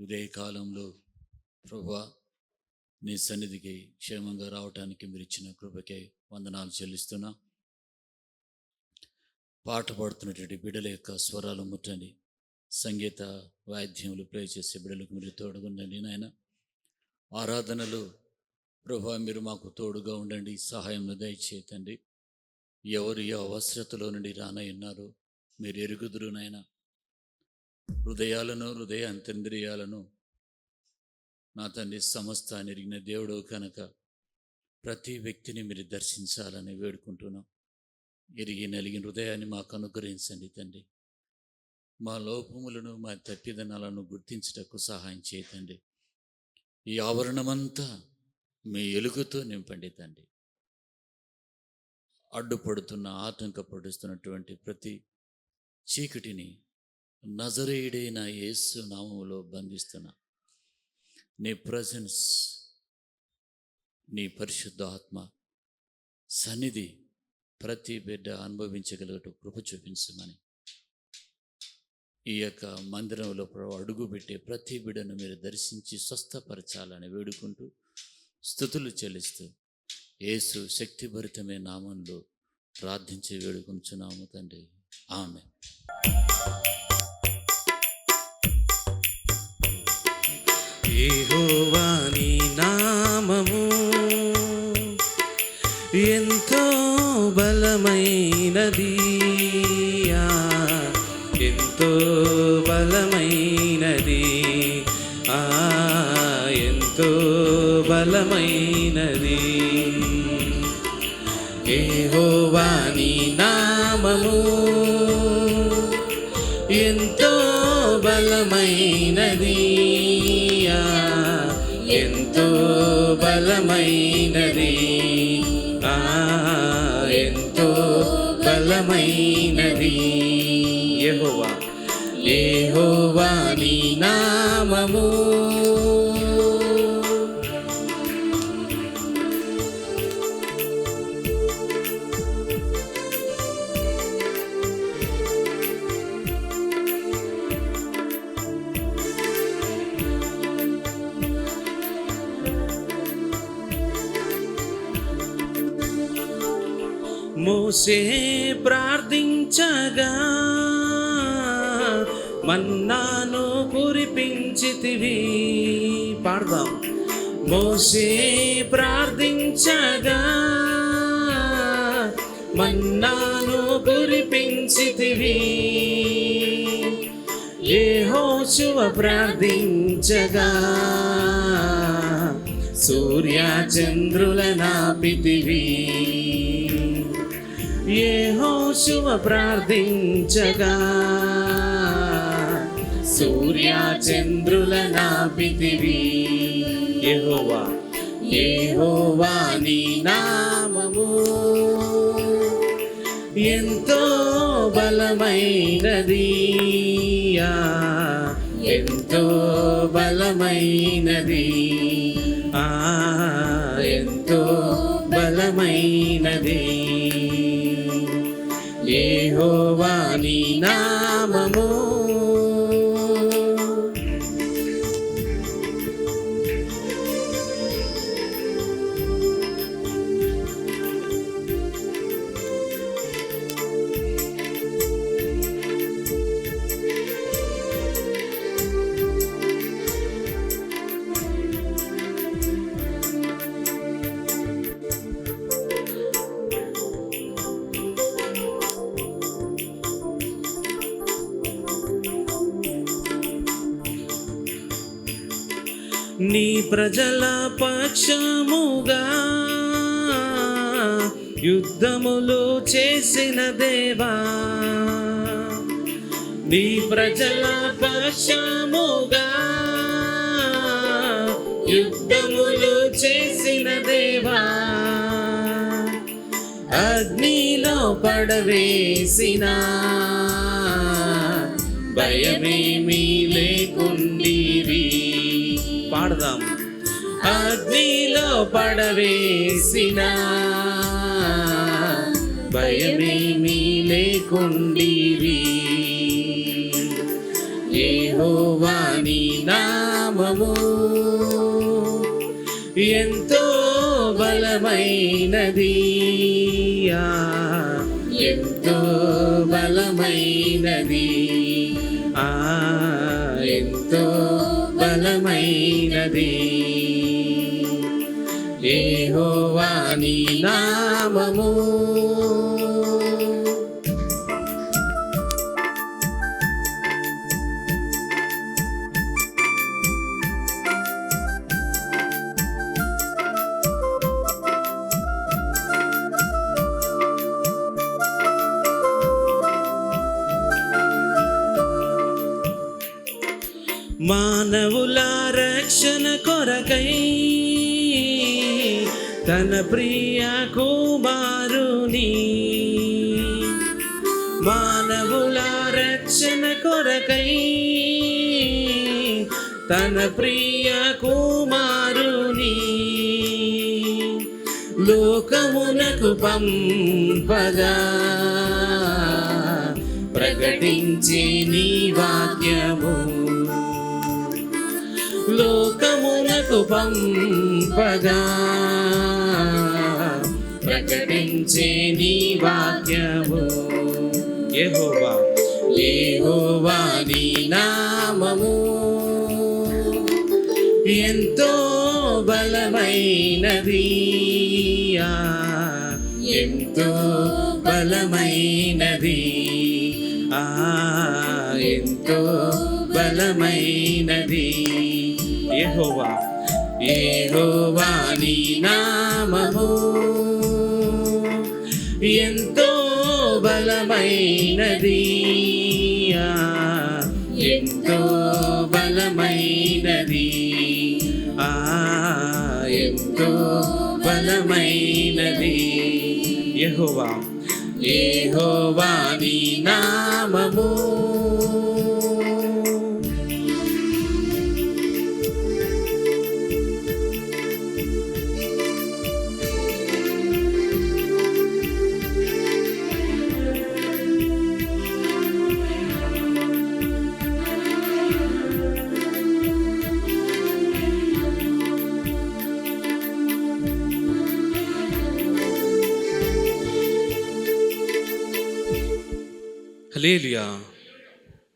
కాలంలో ప్రభువా, నీ సన్నిధికి క్షేమంగా రావటానికి మీరు ఇచ్చిన కృపకే వందనాలు చెల్లిస్తున్నా. పాట పాడుతున్నటువంటి బిడ్డల యొక్క స్వరాలు ముట్టండి, సంగీత వాయిద్యములు ప్లే చేసే బిడ్డలకు మీరు తోడుగుండండి నాయన. ఆరాధనలు ప్రభువా మీరు మాకు తోడుగా ఉండండి, సహాయం దయచేతండి. ఎవరు ఏ అవసరతలో నుండి రానయ్యున్నారో మీరు ఎరుగుదురు నాయన. హృదయాలను హృదయ అంతరింద్రియాలను నా తండ్రి సమస్తాన్ని ఎరిగిన దేవుడు కనుక ప్రతి వ్యక్తిని మీరు దర్శించాలని వేడుకుంటున్నాం. ఎరిగి నలిగిన హృదయాన్ని మాకు అనుగ్రహించండి తండ్రి. మా లోపములను మా తప్పిదనాలను గుర్తించుటకు సహాయం చేయతండి. ఈ ఆవరణమంతా మీ ఎలుగుతో నింపండి తండ్రి. అడ్డుపడుతున్న ఆటంకపడుతున్నటువంటి ప్రతి చీకటిని నజరేయుడైన యేసు నామములో బంధిస్తున్నా. నీ ప్రజెన్స్, నీ పరిశుద్ధ ఆత్మ సన్నిధి ప్రతి బిడ్డ అనుభవించగలిగట కృప చూపించమని ఈ యొక్క మందిరంలో అడుగు పెట్టే ప్రతి బిడ్డను మీరు దర్శించి స్వస్థపరచాలని వేడుకుంటూ స్తుతులు చెల్లిస్తూ యేసు శక్తిభరితమైన నామంలో ప్రార్థించి వేడుకుంటున్నాము తండ్రి, ఆమేన్. యెహోవా నీ నామము ఎంతో బలమైనది, ఎంతో బలమైనది, ఎంతో బలమైనది. యెహోవా నీ నామము ఎంతో బలమైనది, ఎంతో బలమైనది, ఎంతో బలమైనది. యెహోవా యెహోవా నీ నామము మోసే ప్రార్థించగా మన్నాను కురిపించితివి. పాడదాం. మోసే ప్రార్థించగా మన్నాను కురిపించితివి. యెహోషువ ప్రార్థించగా సూర్య చంద్రుల నాపితివి. యెహోషువ ప్రార్థించగా సూర్య చంద్రుల నాపితివి. యెహోవా యెహోవా నీ నామము ఎంతో బలమైనది, ఎంతో బలమైనది, ఎంతో బలమైనది. యెహోవా నీ నామము నీ ప్రజల పక్షముగా యుద్ధములు చేసిన దేవా. నీ ప్రజల పక్షముగా యుద్ధములు చేసిన దేవా. అగ్నిలో పడవేసిన భయమేమీ లేకుండివి. పాడదాం. అగ్నిలో పడవేసిన భయమేమీ లేకుండివి. యెహోవా నీ నామము నామము ఎంతో బలమైనది, ఎంతో బలమైనది, ఎంతో బలమైనది. యెహోవా నీ నామము మానవుల రక్షణ కొరకై తన ప్రియ కుమారుని, మానవుల రక్షణ కొరకై తన ప్రియ కుమారుని లోకమునకు పంపగా ప్రకటించి నీ వాక్యము, లోకమునకు పంపగా ప్రకటించే నీ వాక్యము. యెహోవా యెహోవా నీ నామము ఎంతో బలమైనది, ఎంతో బలమైనది, ఎంతో బలమైనది. యెహోవా యెహోవా నీ నామము ఎంతో బలమైనది, ఎంతో బలమైనది, ఎంతో బలమైనది. యెహోవా యెహోవా నీ నామము హల్లెలూయా.